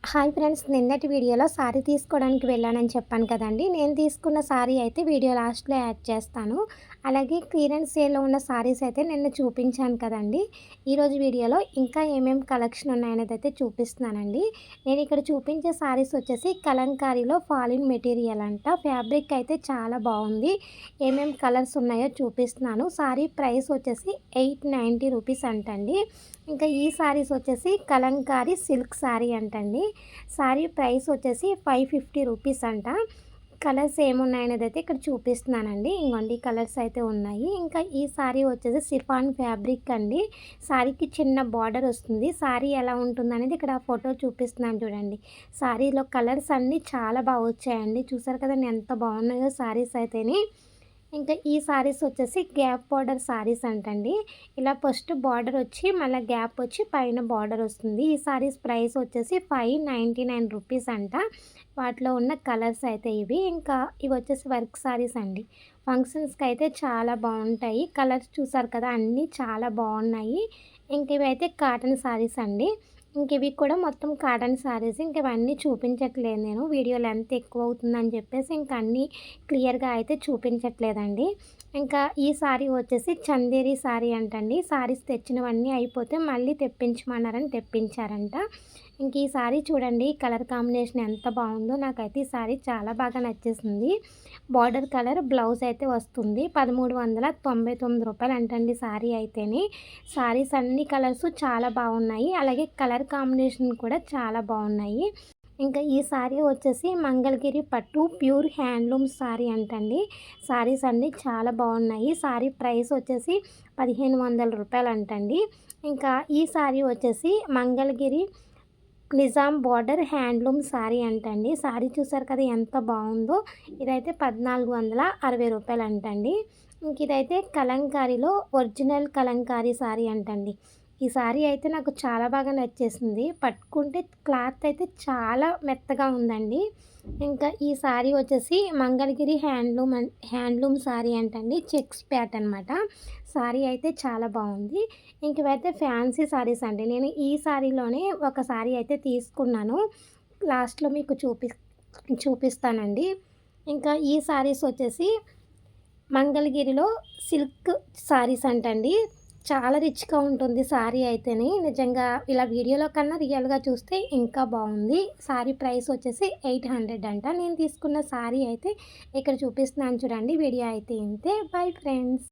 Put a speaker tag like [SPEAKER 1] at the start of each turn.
[SPEAKER 1] Hi friends, నిన్నటి వీడియోలో sorry తీసుకోవడానికి వెళ్ళానని చెప్పాను కదండీ. నేను తీసుకున్న సారీ అయితే వీడియో లాస్ట్‌లో యాడ్ చేస్తాను. అలాగే క్లియరెన్స్ సేల్‌లో ఉన్న సారీస్ అయితే నిన్న చూపించాను కదండీ. ఈరోజు వీడియోలో ఇంకా ఏమేం కలెక్షన్ ఉన్నాయనేది అయితే చూపిస్తున్నానండి. నేను ఇక్కడ చూపించే సారీస్ వచ్చేసి కలంకారీలో ఫాలిన్ మెటీరియల్ అంట. ఫ్యాబ్రిక్ అయితే చాలా బాగుంది. ఏమేం కలర్స్ ఉన్నాయో చూపిస్తున్నాను. సారీ ప్రైస్ వచ్చేసి 890 రూపీస్ అంటండి. ఇంకా ఈ సారీస్ వచ్చేసి కలంకారీ సిల్క్ సారీ అంటండి. సారీ ప్రైస్ వచ్చేసి 550 రూపీస్ అంట. కలర్స్ ఏమున్నాయనేది అయితే ఇక్కడ చూపిస్తున్నానండి. ఇంకోండి కలర్స్ అయితే ఉన్నాయి. ఇంకా ఈ సారీ వచ్చేసి సిఫాన్ ఫ్యాబ్రిక్ అండి. సారీకి చిన్న బార్డర్ వస్తుంది. సారీ ఎలా ఉంటుందనేది ఇక్కడ ఫోటో చూపిస్తున్నాను చూడండి. సారీలో కలర్స్ అన్నీ చాలా బాగా వచ్చాయండి. చూసారు కదండి ఎంత బాగున్నాయో సారీస్ అయితేని. ఇంకా ఈ సారీస్ వచ్చేసి గ్యాప్ బార్డర్ సారీస్ అంటండి. ఇలా ఫస్ట్ బార్డర్ వచ్చి మళ్ళీ గ్యాప్ వచ్చి పైన బార్డర్ వస్తుంది. ఈ సారీస్ ప్రైస్ వచ్చేసి 599 రూపీస్ అంట. వాటిలో ఉన్న కలర్స్ అయితే ఇవి. ఇంకా ఇవి వచ్చేసి వర్క్ సారీస్ అండి. ఫంక్షన్స్కి అయితే చాలా బాగుంటాయి. కలర్స్ చూసారు కదా, అన్నీ చాలా బాగున్నాయి. ఇంక ఇవైతే కాటన్ సారీస్ అండి. ఇంక ఇవి కూడా మొత్తం కాటన్ సారీస్. ఇంక ఇవన్నీ చూపించట్లేదు నేను, వీడియో లెంత్ ఎక్కువ అవుతుందని చెప్పేసి ఇంక అన్నీ క్లియర్గా అయితే చూపించట్లేదండి. ఇంకా ఈ సారీ వచ్చేసి చందేరి సారీ అంటండి. సారీస్ తెచ్చినవన్నీ అయిపోతే మళ్ళీ తెప్పించమన్నారని తెప్పించారంట. ఇంక ఈ సారీ చూడండి, కలర్ కాంబినేషన్ ఎంత బాగుందో. నాకైతే ఈ సారీ చాలా బాగా నచ్చేసింది. బార్డర్ కలర్ బ్లౌజ్ అయితే వస్తుంది. 1399 రూపాయలు అంటండి సారీ అయితేని. సారీస్ అన్ని కలర్స్ చాలా బాగున్నాయి. అలాగే కలర్ కాంబినేషన్ కూడా చాలా బాగున్నాయి. ఇంకా ఈ సారీ వచ్చేసి మంగళగిరి పట్టు ప్యూర్ హ్యాండ్లూమ్ సారీ అంటండి. సారీస్ అన్నీ చాలా బాగున్నాయి. సారీ ప్రైస్ వచ్చేసి 1500 రూపాయలు అంటండి. ఇంకా ఈ సారీ వచ్చేసి Mangalagiri Nizam border handloom sorry అంటండి. సారీ చూసారు కదా ఎంత బాగుందో. ఇదైతే 1460 రూపాయలు అంటండి. ఇంక ఇదైతే కలంకారీలో ఒరిజినల్ కలంకారీ సారీ అంటండి. ఈ సారీ అయితే నాకు చాలా బాగా నచ్చేసింది. పట్టుకుంటే క్లాత్ అయితే చాలా మెత్తగా ఉందండి. ఇంకా ఈ సారీ వచ్చేసి మంగళగిరి హ్యాండ్లూమ్ సారీ అంటండి. చెక్స్ ప్యాట్ అనమాట. సారీ అయితే చాలా బాగుంది. ఇంక ఇవైతే ఫ్యాన్సీ సారీస్ అండి. నేను ఈ సారీలోనే ఒక సారీ అయితే తీసుకున్నాను. లాస్ట్‌లో మీకు చూపిస్తానండి. ఇంకా ఈ సారీస్ వచ్చేసి మంగళగిరిలో సిల్క్ సారీస్ అంటండి. చాలా రిచ్‌గా ఉంటుంది సారీ అయితేని. నిజంగా ఇలా వీడియోలో కన్నా రియల్‌గా చూస్తే ఇంకా బాగుంది. సారీ ప్రైస్ వచ్చేసి 800 అంట. నేను తీసుకున్న సారీ అయితే ఇక్కడ చూపిస్తున్నాను చూడండి. వీడియో అయితే ఇంతే. Bye friends.